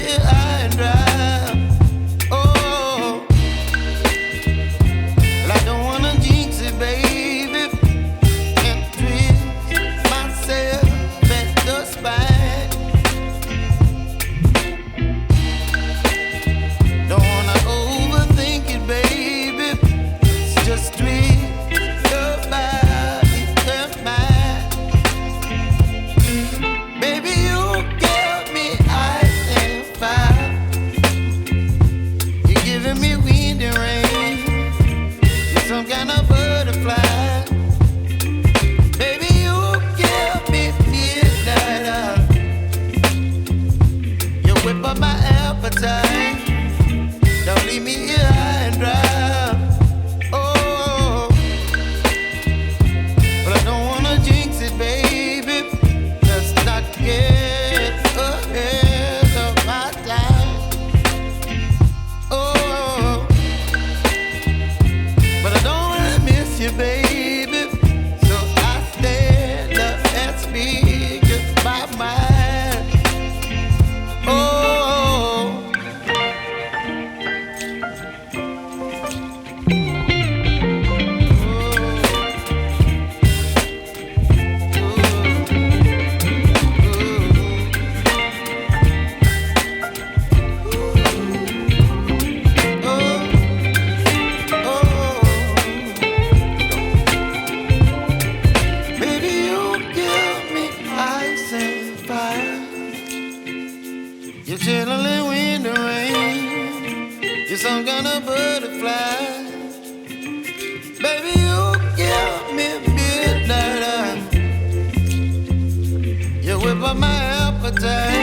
here high and dry. Oh, well, I don't wanna jinx it, baby, and twist myself at the spine. Don't wanna overthink it, baby. It's just twist your body and mine. Baby, you give me ice and fire. You're giving me wind and rain. You're some kind of butterfly. Baby, you give me midnight. You whip up my appetite. Don't leave me here high and dry. Oh, but I don't wanna jinx it, baby. Let's not get ahead of my time. Oh, but I don't wanna miss you, baby. So I stand up and speak my mind. Oh. Baby, you give me ice and fire. You're chilling wind and rain. You're some kind of butterfly. Baby, you give me midnight. You whip up my appetite.